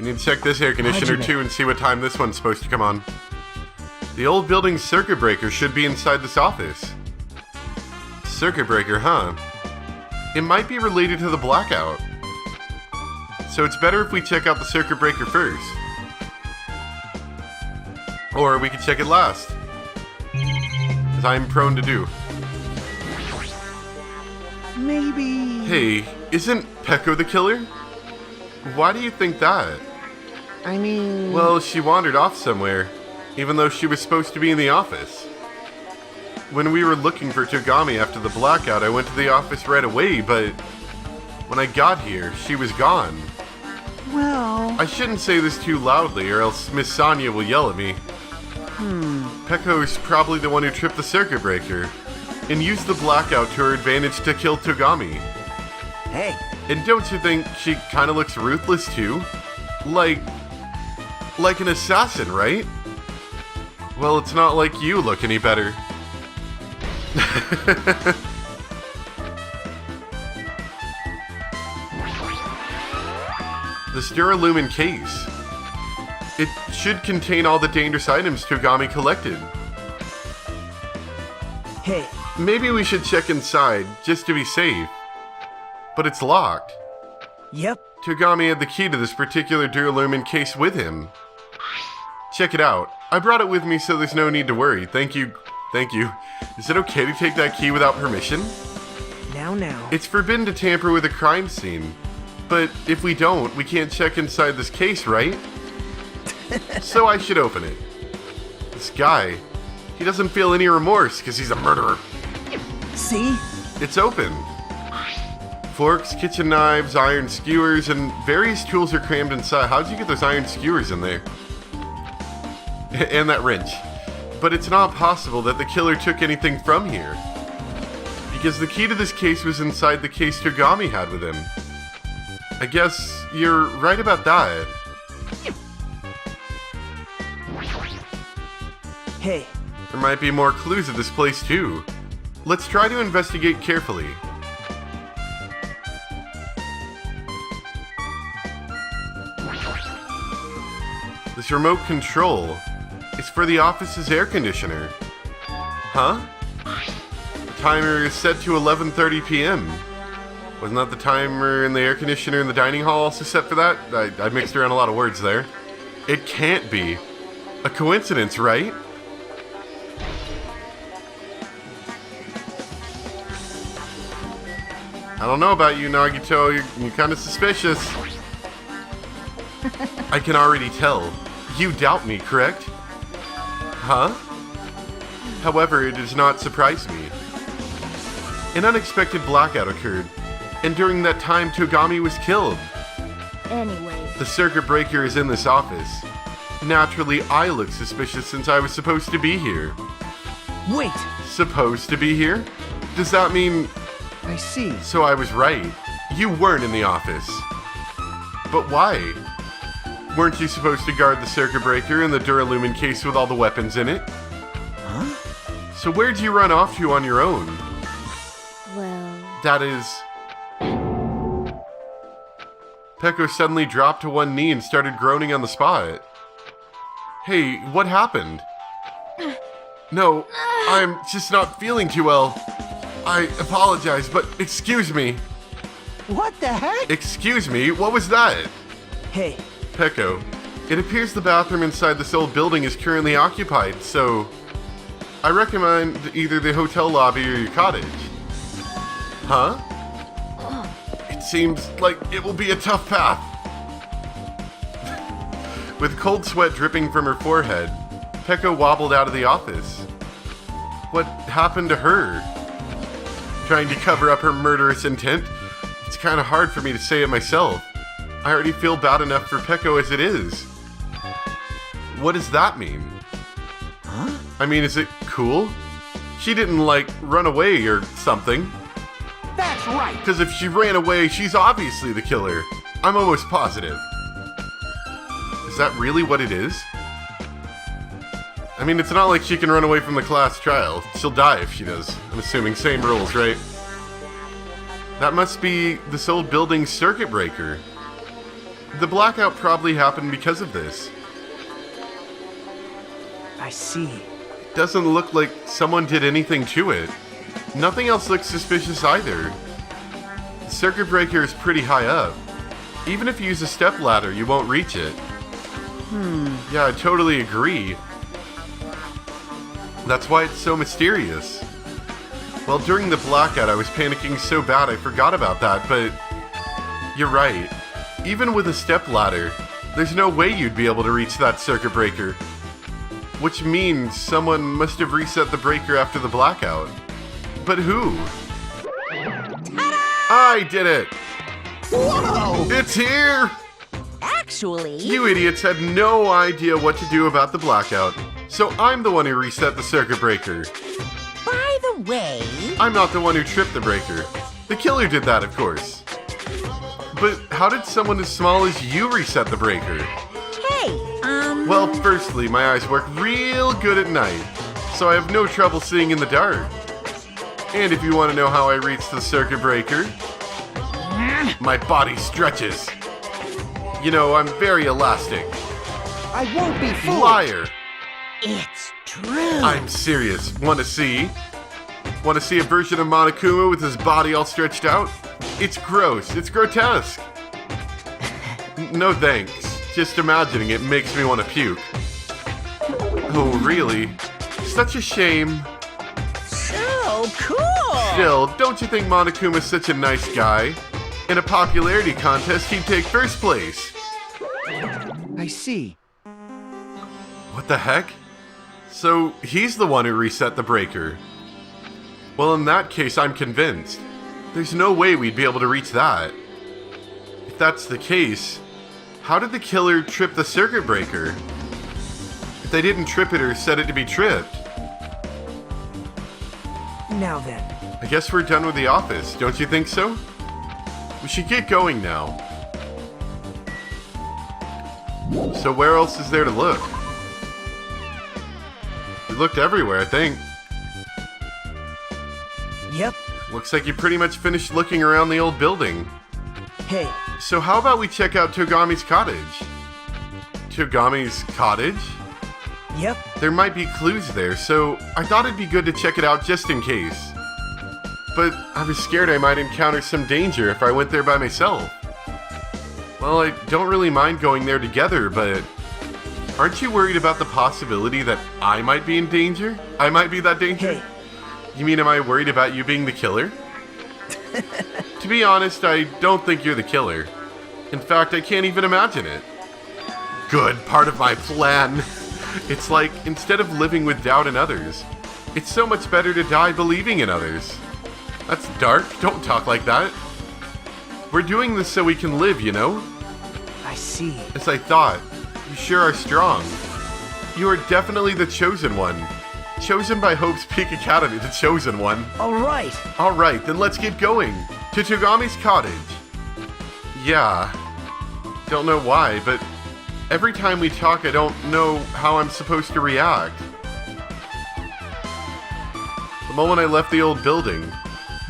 I need to check this air conditioner too and see what time this one's supposed to come on. The old building's circuit breaker should be inside this office. Circuit breaker, huh? It might be related to the blackout. So it's better if we check out the circuit breaker first. Or we could check it last. As I'm prone to do. Maybe... Hey, isn't Peko the killer? Why do you think that? I mean... Well, she wandered off somewhere, even though she was supposed to be in the office. When we were looking for Togami after the blackout, I went to the office right away, but when I got here, she was gone. Well... I shouldn't say this too loudly, or else Miss Sonia will yell at me. Peko's probably the one who tripped the circuit breaker, and used the blackout to her advantage to kill Togami. Hey. And don't you think she kind of looks ruthless too? Like an assassin, right? Well, it's not like you look any better. This Duralumin case. It should contain all the dangerous items Togami collected. Hey. Maybe we should check inside, just to be safe. But it's locked. Yep. Togami had the key to this particular Duralumin case with him. Check it out. I brought it with me so there's no need to worry. Thank you. Thank you. Is it okay to take that key without permission? Now. It's forbidden to tamper with a crime scene. But if we don't, we can't check inside this case, right? So I should open it. This guy, he doesn't feel any remorse because he's a murderer. See? It's open. Forks, kitchen knives, iron skewers, and various tools are crammed inside. How'd you get those iron skewers in there? And that wrench. But it's not possible that the killer took anything from here. Because the key to this case was inside the case Togami had with him. I guess you're right about that. Hey. There might be more clues at this place too. Let's try to investigate carefully. This remote control is for the office's air conditioner. Huh? The timer is set to 11:30 p.m. Wasn't that the timer in the air conditioner in the dining hall also set for that? I mixed around a lot of words there. It can't be. A coincidence, right? I don't know about you, Nagito. You're kind of suspicious. I can already tell. You doubt me, correct? Huh? However, it does not surprise me. An unexpected blackout occurred, and during that time, Togami was killed. Anyway. The circuit breaker is in this office. Naturally, I look suspicious since I was supposed to be here. Wait. Supposed to be here? Does that mean... I see. So I was right. You weren't in the office. But why? Weren't you supposed to guard the circuit breaker and the Duralumin case with all the weapons in it? Huh? So where'd you run off to on your own? Well... That is... Peko suddenly dropped to one knee and started groaning on the spot. Hey, what happened? No, I'm just not feeling too well. I apologize, but excuse me. What the heck? Excuse me, what was that? Hey. Peko, it appears the bathroom inside this old building is currently occupied, so I recommend either the hotel lobby or your cottage. Huh? It seems like it will be a tough path. With cold sweat dripping from her forehead, Peko wobbled out of the office. What happened to her? Trying to cover up her murderous intent? It's kind of hard for me to say it myself. I already feel bad enough for Peko as it is. What does that mean? Huh? I mean, is it cool? She didn't, like, run away or something. That's right! Because if she ran away, she's obviously the killer. I'm almost positive. Is that really what it is? I mean, it's not like she can run away from the class trial. She'll die if she does. I'm assuming same rules, right? That must be this old building's circuit breaker. The blackout probably happened because of this. I see. It doesn't look like someone did anything to it. Nothing else looks suspicious either. The circuit breaker is pretty high up. Even if you use a step ladder, you won't reach it. Yeah, I totally agree. That's why it's so mysterious. Well, during the blackout, I was panicking so bad I forgot about that, but you're right. Even with a step ladder, there's no way you'd be able to reach that circuit breaker. Which means someone must have reset the breaker after the blackout. But who? I did it! Whoa! It's here! Actually, You idiots had no idea what to do about the blackout, so I'm the one who reset the circuit breaker. by the way, I'm not the one who tripped the breaker. The killer did that, of course. But how did someone as small as you reset the breaker? hey, Well, firstly, my eyes work real good at night, so I have no trouble seeing in the dark. And if you want to know how I reached the circuit breaker, my body stretches. You know, I'm very elastic. I won't be fooled. Liar! it's true. I'm serious. Want to see? Want to see a version of Monokuma with his body all stretched out? It's gross. It's grotesque. No thanks. Just imagining it makes me want to puke. Oh, really? Such a shame. So cool. Still, don't you think Monokuma's such a nice guy? In a popularity contest, he'd take first place. I see. What the heck? So, he's the one who reset the breaker. Well, in that case, I'm convinced. There's no way we'd be able to reach that. If that's the case, how did the killer trip the circuit breaker? If they didn't trip it or set it to be tripped, Now then. I guess we're done with the office, don't you think so? We should get going now. So where else is there to look? We looked everywhere, I think. Yep. Looks like you pretty much finished looking around the old building. Hey, So how about we check out Togami's cottage? Togami's cottage? yep. There might be clues there, so I thought it'd be good to check it out just in case. But I was scared I might encounter some danger if I went there by myself. Well, I don't really mind going there together, but aren't you worried about the possibility that I might be in danger? I might be that danger? Hey, You mean, am I worried about you being the killer? To be honest, I don't think you're the killer. In fact, I can't even imagine it. Good, part of my plan. It's like, instead of living with doubt in others, it's so much better to die believing in others. That's dark, don't talk like that. We're doing this so we can live, you know? I see. As I thought, you sure are strong. You are definitely the chosen one. Chosen by Hope's Peak Academy, the chosen one. All right. Alright, then let's get going. To Togami's cottage. Yeah. Don't know why, but every time we talk, I don't know how I'm supposed to react. The moment I left the old building,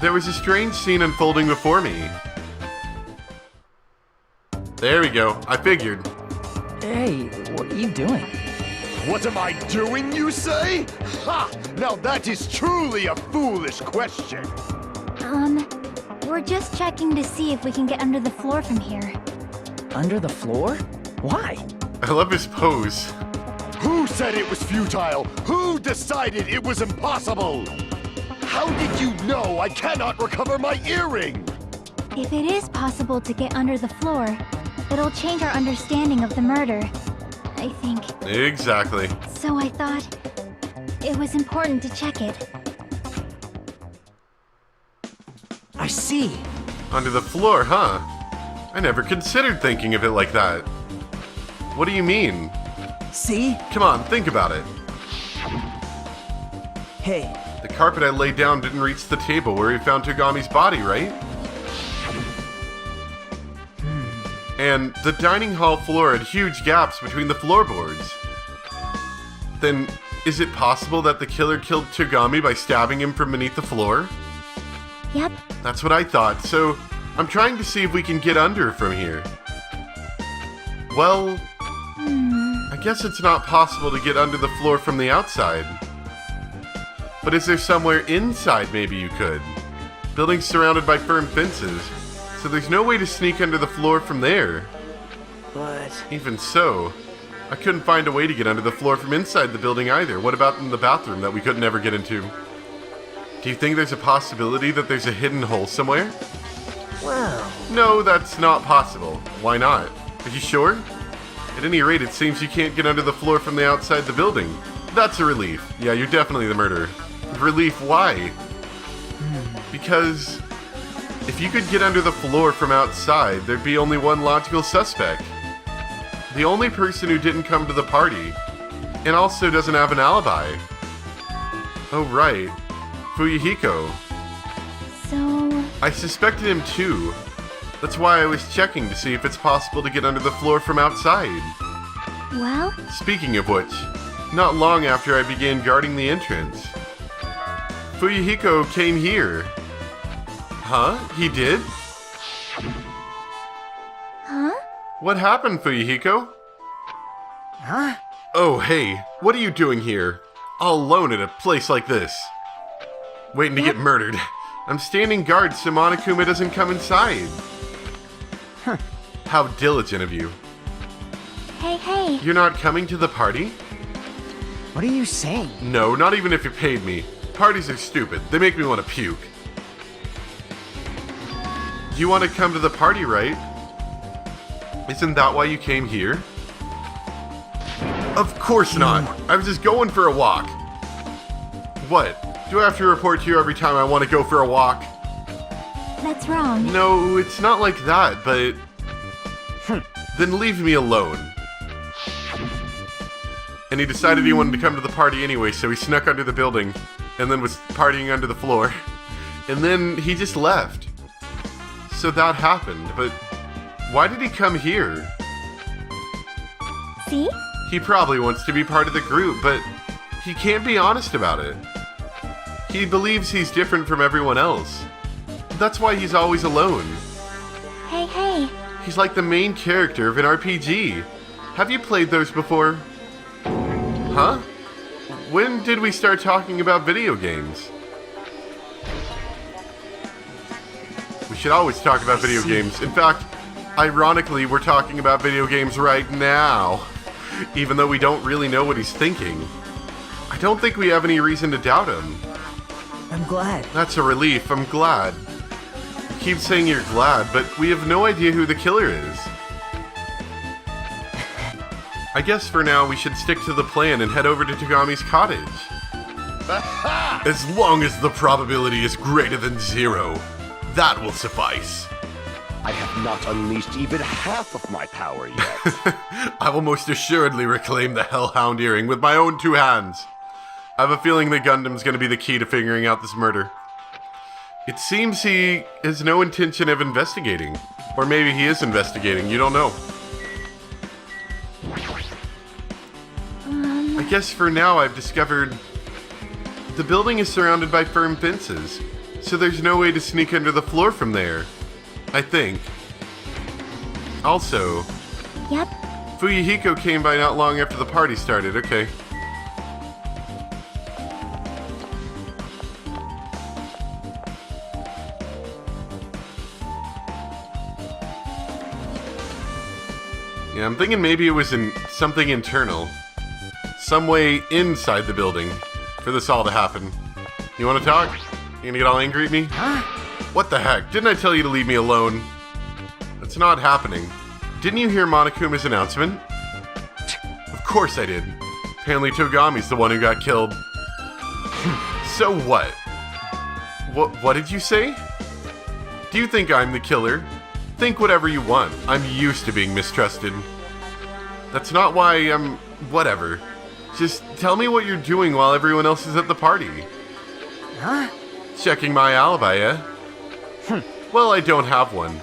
there was a strange scene unfolding before me. There we go, I figured. Hey, what are you doing? What am I doing, you say? Ha! Now that is truly a foolish question. We're just checking to see if we can get under the floor from here. Under the floor? Why? I love his pose. Who said it was futile? Who decided it was impossible? How did you know I cannot recover my earring? If it is possible to get under the floor, it'll change our understanding of the murder, I think. Exactly. So I thought it was important to check it. I see. Under the floor, huh? I never considered thinking of it like that. What do you mean? See? Come on, think about it. Hey, The carpet I laid down didn't reach the table where we found Togami's body, right? And the dining hall floor had huge gaps between the floorboards. Then, is it possible that the killer killed Togami by stabbing him from beneath the floor? Yep, That's what I thought, so I'm trying to see if we can get under from here. Well, I guess it's not possible to get under the floor from the outside. But is there somewhere inside maybe you could? Building's surrounded by firm fences, so there's no way to sneak under the floor from there. But Even so, I couldn't find a way to get under the floor from inside the building either. What about in the bathroom that we could never get into? Do you think there's a possibility that there's a hidden hole somewhere? well, No, that's not possible. Why not? Are you sure? At any rate, it seems you can't get under the floor from the outside the building. That's a relief. Yeah, you're definitely the murderer. Relief, why? Because if you could get under the floor from outside, there'd be only one logical suspect. The only person who didn't come to the party, and also doesn't have an alibi. Oh, right. Fuyuhiko. So, I suspected him too. That's why I was checking to see if it's possible to get under the floor from outside. well, Speaking of which, not long after I began guarding the entrance, Fuyuhiko came here. Huh? He did? huh? What happened, Fuyuhiko? huh? Oh, hey, what are you doing here? All alone at a place like this? Waiting to get murdered. I'm standing guard so Monokuma doesn't come inside. How diligent of you. Hey, You're not coming to the party? What are you saying? No, not even if you paid me. Parties are stupid. They make me want to puke. You want to come to the party, right? Isn't that why you came here? Of course not. I was just going for a walk. What? Do I have to report to you every time I want to go for a walk? that's wrong. No, it's not like that, but... Then leave me alone. And he decided he wanted to come to the party anyway, so he snuck under the building, and then was partying under the floor. And then he just left. So that happened, but why did he come here? See? He probably wants to be part of the group, but he can't be honest about it. He believes he's different from everyone else. That's why he's always alone. Hey, He's like the main character of an RPG. Have you played those before? Huh? When did we start talking about video games? We should always talk about video games. In fact, ironically, we're talking about video games right now. Even though we don't really know what he's thinking. I don't think we have any reason to doubt him. I'm glad. That's a relief, I'm glad. You keep saying you're glad, but we have no idea who the killer is. I guess for now we should stick to the plan and head over to Tagami's cottage. As long as the probability is greater than 0, that will suffice. I have not unleashed even half of my power yet. I will most assuredly reclaim the Hellhound earring with my own 2 hands. I have a feeling that Gundam's going to be the key to figuring out this murder. It seems he has no intention of investigating. Or maybe he is investigating, you don't know. I guess for now I've discovered the building is surrounded by firm fences, so there's no way to sneak under the floor from there. I think. Also, yep. Fuyuhiko came by not long after the party started, okay. Yeah, I'm thinking maybe it was something internal. Some way inside the building for this all to happen. You want to talk? You gonna get all angry at me? Huh? What the heck? Didn't I tell you to leave me alone? That's not happening. Didn't you hear Monokuma's announcement? Of course I did. Apparently Togami's the one who got killed. So what? What did you say? Do you think I'm the killer? Think whatever you want. I'm used to being mistrusted. That's not why I'm... whatever. Just tell me what you're doing while everyone else is at the party. Huh? Checking my alibi, eh? Well, I don't have one.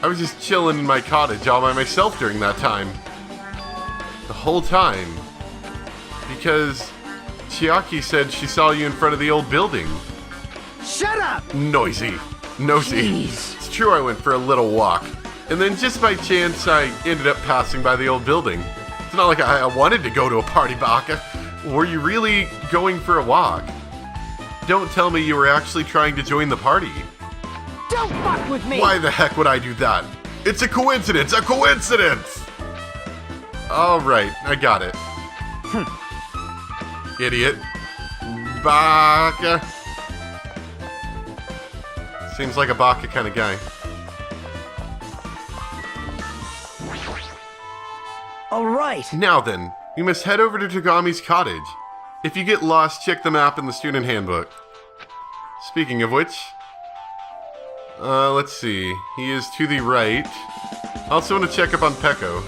I was just chilling in my cottage all by myself during that time. The whole time. Because Chiaki said she saw you in front of the old building. Shut up! Noisy. Nosy. Jeez. It's true I went for a little walk. And then just by chance, I ended up passing by the old building. It's not like I wanted to go to a party, Baka. Were you really going for a walk? Don't tell me you were actually trying to join the party. Don't fuck with me! Why the heck would I do that? It's a coincidence! A coincidence! Alright, I got it. Idiot. Baka. Seems like a Baka kind of guy. Alright. Now then, we must head over to Togami's cottage. If you get lost, check the map in the student handbook. Speaking of which, let's see. He is to the right. I also want to check up on Peko.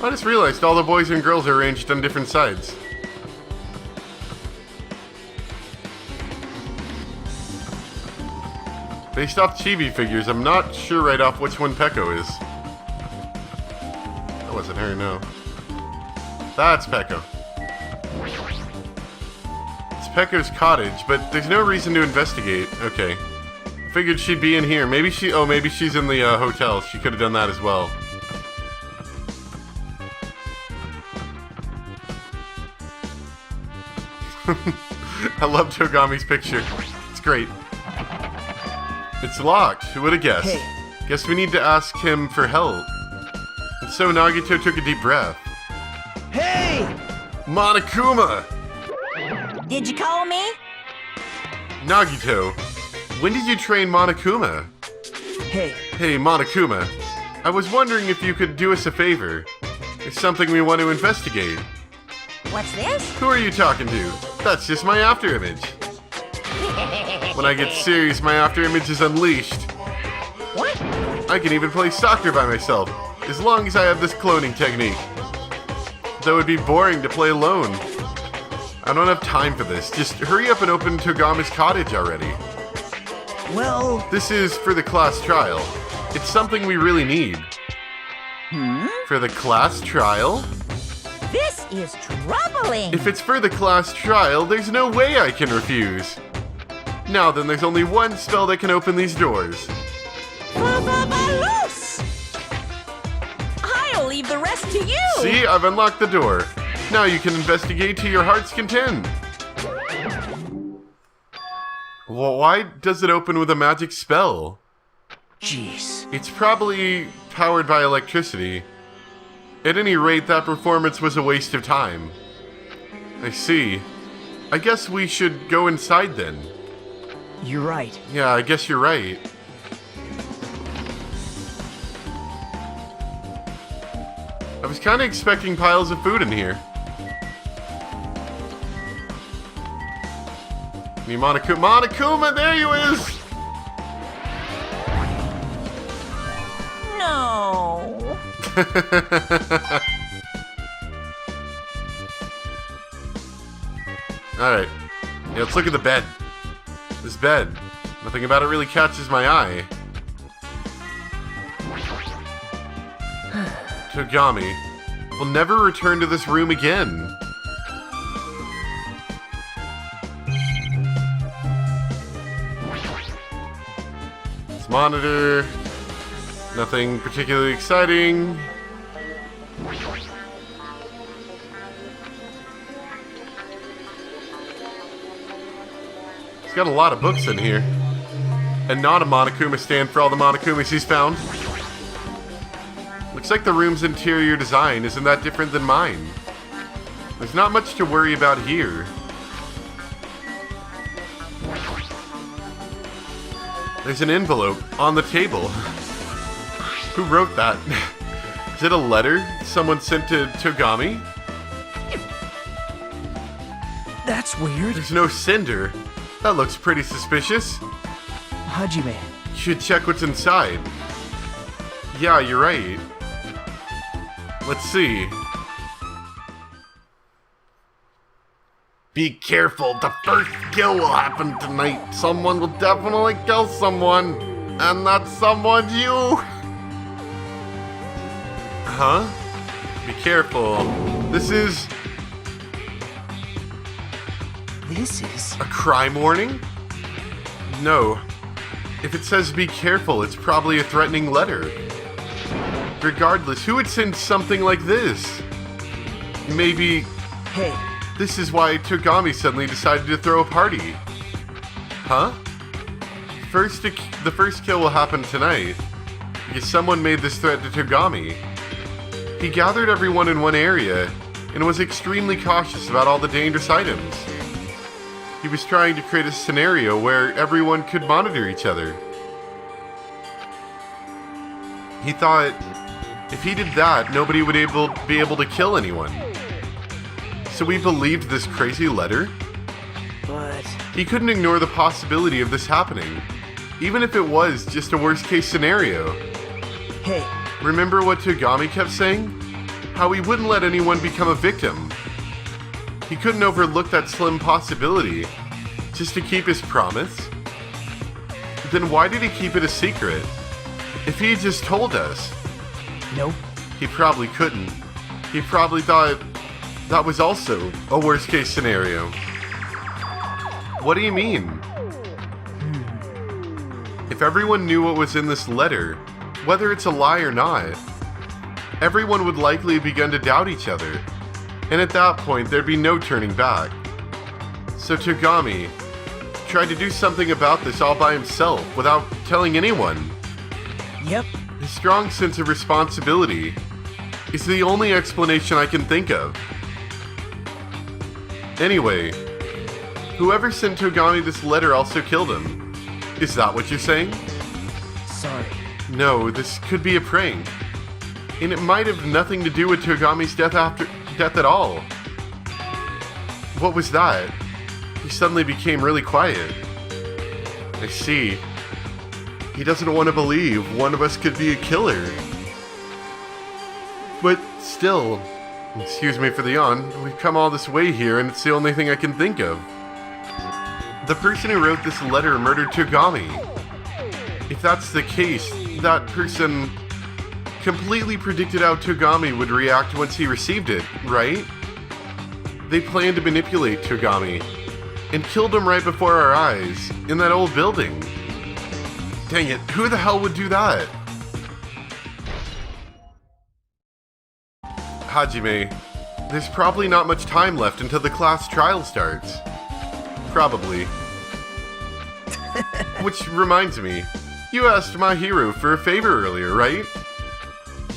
I just realized all the boys and girls are arranged on different sides. Based off chibi figures, I'm not sure right off which one Peko is. That wasn't her, no. That's Peko. It's Peko's cottage, but there's no reason to investigate. Okay. I figured she'd be in here. Maybe she's in the hotel. She could have done that as well. I love Togami's picture. It's great. It's locked. Who would have guessed? Hey. Guess we need to ask him for help. And so Nagito took a deep breath. Hey! Monokuma! Did you call me? Nagito, when did you train Monokuma? Hey, Hey, Monokuma. I was wondering if you could do us a favor. There's something we want to investigate. What's this? Who are you talking to? That's just my afterimage. When I get serious, my afterimage is unleashed. What? I can even play soccer by myself, as long as I have this cloning technique. Though it'd be boring to play alone. I don't have time for this. Just hurry up and open Togami's cottage already. well, This is for the class trial. It's something we really need. For the class trial? This is troubling. If it's for the class trial, there's no way I can refuse. Now then, there's only one spell that can open these doors. Loose! I'll leave the rest to you. See, I've unlocked the door. Now you can investigate to your heart's content. Well, why does it open with a magic spell? jeez. It's probably powered by electricity. At any rate, that performance was a waste of time. I see. I guess we should go inside then. You're right. Yeah, I guess you're right. I was kind of expecting piles of food in here. Me Monokuma, there you is! No. Alright. Yeah, let's look at the bed. This bed. Nothing about it really catches my eye. Togami will never return to this room again. This monitor. Nothing particularly exciting. He's got a lot of books in here. And not a Monokuma stand for all the Monokumas he's found. Looks like the room's interior design isn't that different than mine. There's not much to worry about here. There's an envelope on the table. Who wrote that? Is it a letter someone sent to Togami? That's weird. There's no sender. That looks pretty suspicious. Hajime. Should check what's inside. Yeah, you're right. Let's see. Be careful, the first kill will happen tonight. Someone will definitely kill someone. And that someone's you. Huh? Be careful. This is... This is... A crime warning? No. If it says be careful, it's probably a threatening letter. Regardless, who would send something like this? Maybe Hey, this is why Togami suddenly decided to throw a party. Huh? The first kill will happen tonight, because someone made this threat to Togami. He gathered everyone in one area, and was extremely cautious about all the dangerous items. He was trying to create a scenario where everyone could monitor each other. He thought if he did that, nobody would be able to kill anyone. So we believed this crazy letter? but... He couldn't ignore the possibility of this happening, even if it was just a worst-case scenario. Hey, Remember what Togami kept saying? How he wouldn't let anyone become a victim. He couldn't overlook that slim possibility, just to keep his promise. Then why did he keep it a secret? If he had just told us, nope. he probably couldn't. He probably thought that was also a worst-case scenario. What do you mean? If everyone knew what was in this letter, whether it's a lie or not, everyone would likely have begun to doubt each other, and at that point there'd be no turning back. So Togami tried to do something about this all by himself without telling anyone. Yep. His strong sense of responsibility is the only explanation I can think of. Anyway, whoever sent Togami this letter also killed him. Is that what you're saying? Sorry. No, this could be a prank. And it might have nothing to do with Togami's death at all. What was that? He suddenly became really quiet. I see. He doesn't want to believe one of us could be a killer. But still, excuse me for the yawn, we've come all this way here and it's the only thing I can think of. The person who wrote this letter murdered Togami. If that's the case, that person completely predicted how Togami would react once he received it, right? They planned to manipulate Togami and killed him right before our eyes in that old building. Dang it, who the hell would do that? Hajime, there's probably not much time left until the class trial starts. Probably. Which reminds me, you asked my hero for a favor earlier, right?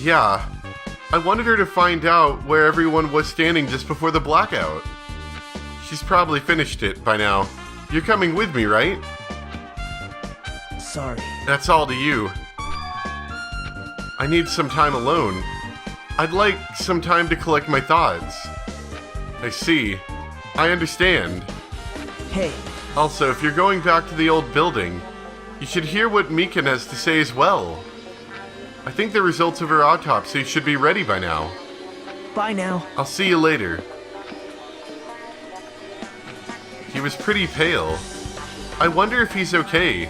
Yeah. I wanted her to find out where everyone was standing just before the blackout. She's probably finished it by now. You're coming with me, right? Sorry. That's all to you. I need some time alone. I'd like some time to collect my thoughts. I see. I understand. Hey, Also, if you're going back to the old building, you should hear what Mikan has to say as well. I think the results of her autopsy should be ready by now. bye now. I'll see you later. He was pretty pale. I wonder if he's okay.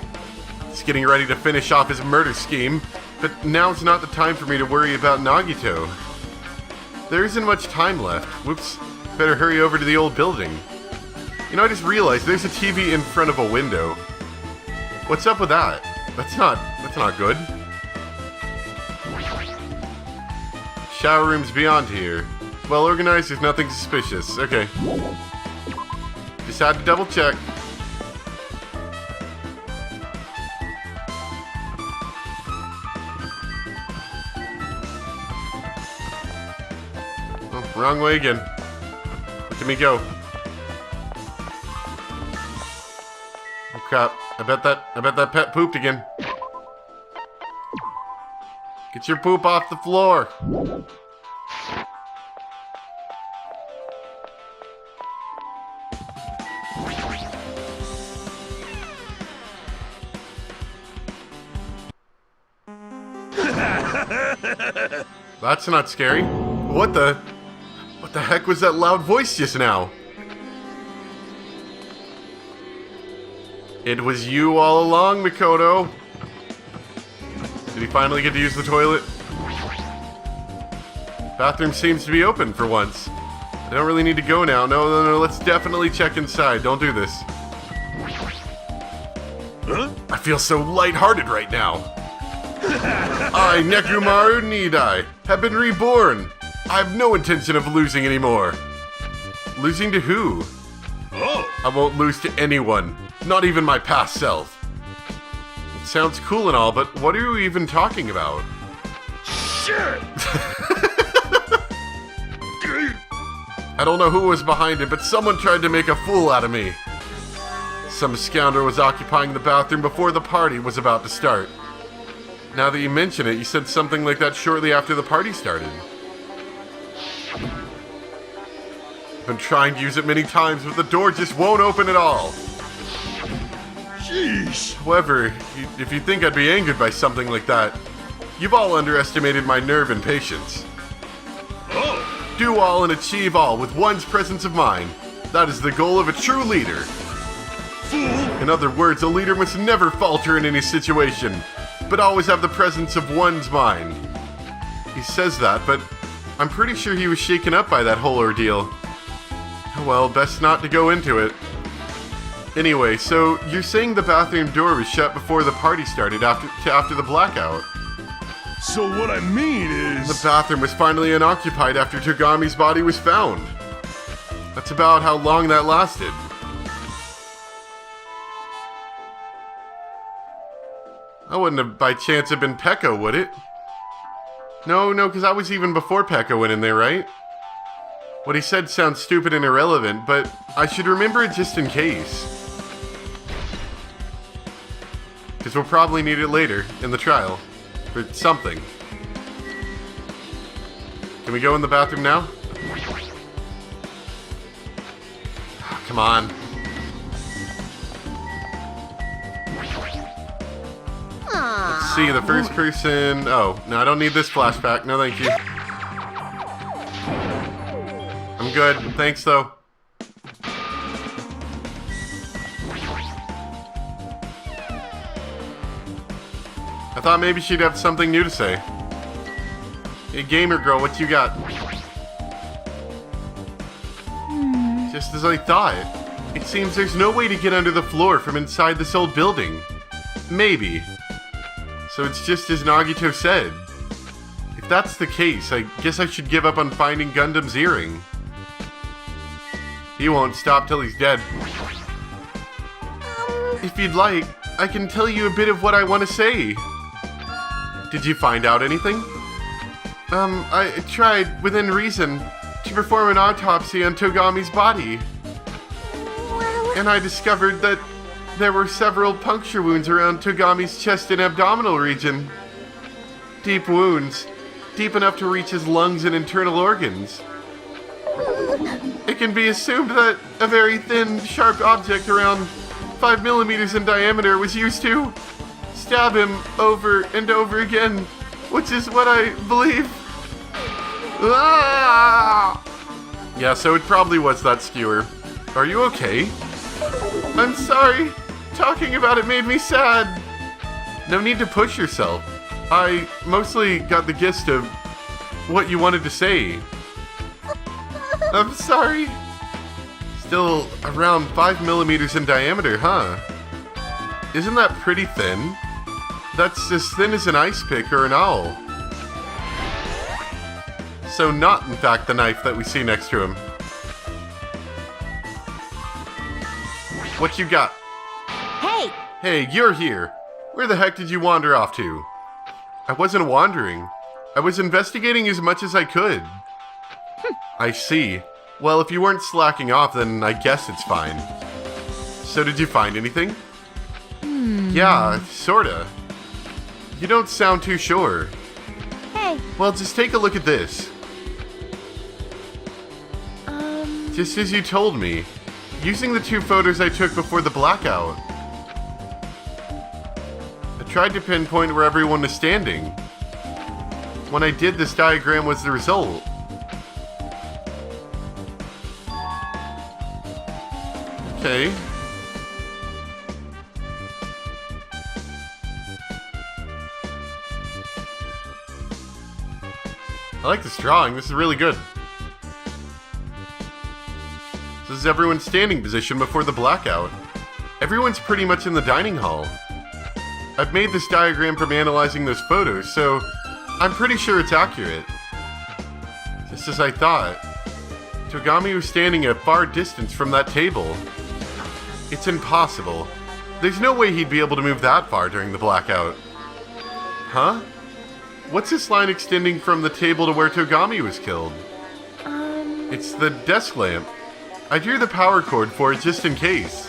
He's getting ready to finish off his murder scheme, but now's not the time for me to worry about Nagito. There isn't much time left. Whoops. Better hurry over to the old building. You know, I just realized there's a TV in front of a window. What's up with that? That's not good. Shower room's beyond here. Well organized, there's nothing suspicious. Okay. Just had to double check. Oh, wrong way again. Look at me go. Oh crap. I bet that pet pooped again. Get your poop off the floor. That's not scary. What the heck was that loud voice just now? It was you all along, Mikoto. Did he finally get to use the toilet? Bathroom seems to be open for once. I don't really need to go now. No, let's definitely check inside. Don't do this. Huh? I feel so lighthearted right now. I, Nekumaru Nidai, have been reborn. I have no intention of losing anymore. Losing to who? Oh! I won't lose to anyone, not even my past self. It sounds cool and all, but what are you even talking about? Shit! I don't know who was behind it, but someone tried to make a fool out of me. Some scoundrel was occupying the bathroom before the party was about to start. Now that you mention it, you said something like that shortly after the party started. I've been trying to use it many times, but the door just won't open at all. Sheesh! However, if you think I'd be angered by something like that, you've all underestimated my nerve and patience. Oh! Do all and achieve all with one's presence of mind. That is the goal of a true leader. Fool! In other words, a leader must never falter in any situation, but always have the presence of one's mind. He says that, but I'm pretty sure he was shaken up by that whole ordeal. Well, best not to go into it. Anyway, so you're saying the bathroom door was shut before the party started after the blackout. So what I mean is... The bathroom was finally unoccupied after Togami's body was found. That's about how long that lasted. That wouldn't have by chance have been Pekka, would it? No, because that was even before Pekka went in there, right? What he said sounds stupid and irrelevant, but I should remember it just in case. Because we'll probably need it later, in the trial. For something. Can we go in the bathroom now? Come on. Let's see, the first person... Oh, no, I don't need this flashback. No, thank you. I'm good. Thanks, though. I thought maybe she'd have something new to say. Hey, gamer girl, what you got? Just as I thought. It seems there's no way to get under the floor from inside this old building. Maybe. So it's just as Nagito said. If that's the case, I guess I should give up on finding Gundam's earring. He won't stop till he's dead. If you'd like, I can tell you a bit of what I want to say. Did you find out anything? I tried, within reason, to perform an autopsy on Togami's body. And I discovered that there were several puncture wounds around Togami's chest and abdominal region. Deep wounds, deep enough to reach his lungs and internal organs. It can be assumed that a very thin, sharp object around 5 millimeters in diameter was used to stab him over and over again, which is what I believe. Ah! Yeah, so it probably was that skewer. Are you okay? I'm sorry. Talking about it made me sad. No need to push yourself. I mostly got the gist of what you wanted to say. I'm sorry. Still around 5 millimeters in diameter, huh? Isn't that pretty thin? That's as thin as an ice pick or an owl. So not, in fact, the knife that we see next to him. What you got? Hey! Hey, you're here. Where the heck did you wander off to? I wasn't wandering. I was investigating as much as I could. I see. Well, if you weren't slacking off, then I guess it's fine. So did you find anything? Yeah, sorta. You don't sound too sure. Hey, Well, just take a look at this. Just as you told me, using the 2 photos I took before the blackout. I tried to pinpoint where everyone was standing. When I did, this diagram was the result. Okay. I like this drawing. This is really good. is everyone's standing position before the blackout. Everyone's pretty much in the dining hall. I've made this diagram from analyzing those photos, so I'm pretty sure it's accurate. Just as I thought. Togami was standing a far distance from that table. It's impossible. There's no way he'd be able to move that far during the blackout. Huh? What's this line extending from the table to where Togami was killed? It's the desk lamp. I drew the power cord for it just in case.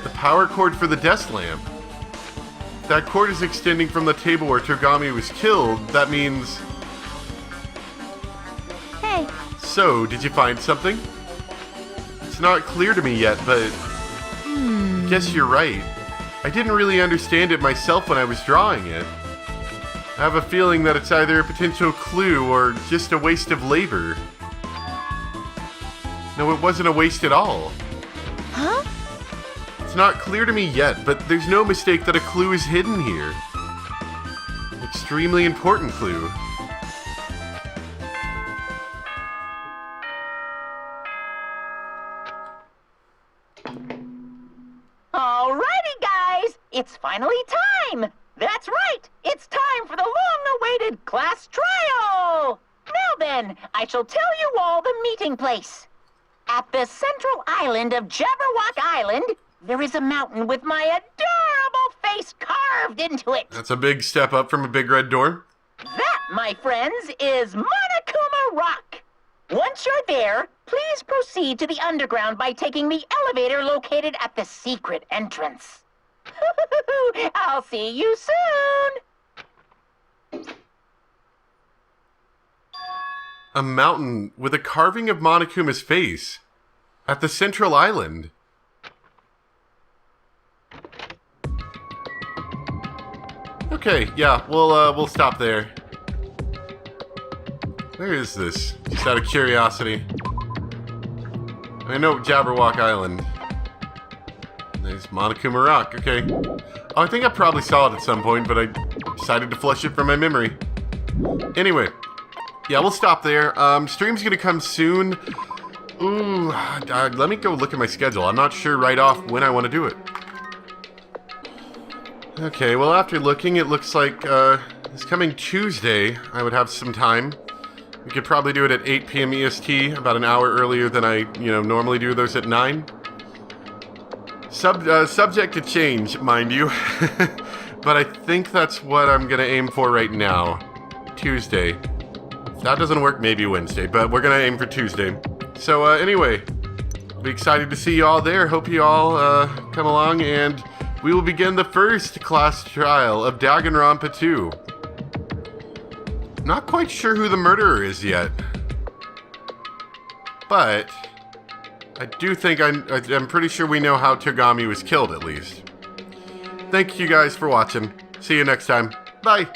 The power cord for the desk lamp. If that cord is extending from the table where Togami was killed, that means... Hey, So, did you find something? It's not clear to me yet, but... Guess you're right. I didn't really understand it myself when I was drawing it. I have a feeling that it's either a potential clue or just a waste of labor. No, it wasn't a waste at all. huh? It's not clear to me yet, but there's no mistake that a clue is hidden here. An extremely important clue. Alrighty, guys. It's finally time. That's right. It's time for the long-awaited class trial. Now then, I shall tell you all the meeting place. At the central island of Jabberwock Island, there is a mountain with my adorable face carved into it. That's a big step up from a big red door. That, my friends, is Monokuma Rock. Once you're there, please proceed to the underground by taking the elevator located at the secret entrance. I'll see you soon. A mountain with a carving of Monokuma's face at the central island. Okay, yeah, we'll stop there. Where is this? Just out of curiosity. I know Jabberwock Island. There's Monokuma Rock, okay. Oh, I think I probably saw it at some point, but I decided to flush it from my memory. Anyway, yeah, we'll stop there. Stream's gonna come soon. Ooh, let me go look at my schedule. I'm not sure right off when I want to do it. Okay, well, after looking, it looks like this coming Tuesday, I would have some time. We could probably do it at 8 p.m. EST, about an hour earlier than I, normally do those at 9. Subject to change, mind you. But I think that's what I'm going to aim for right now. Tuesday. If that doesn't work, maybe Wednesday, but we're going to aim for Tuesday. So, anyway, be excited to see you all there. Hope you all come along, and we will begin the first class trial of Danganronpa 2. Not quite sure who the murderer is yet. But I do think I'm pretty sure we know how Togami was killed, at least. Thank you guys for watching. See you next time. Bye.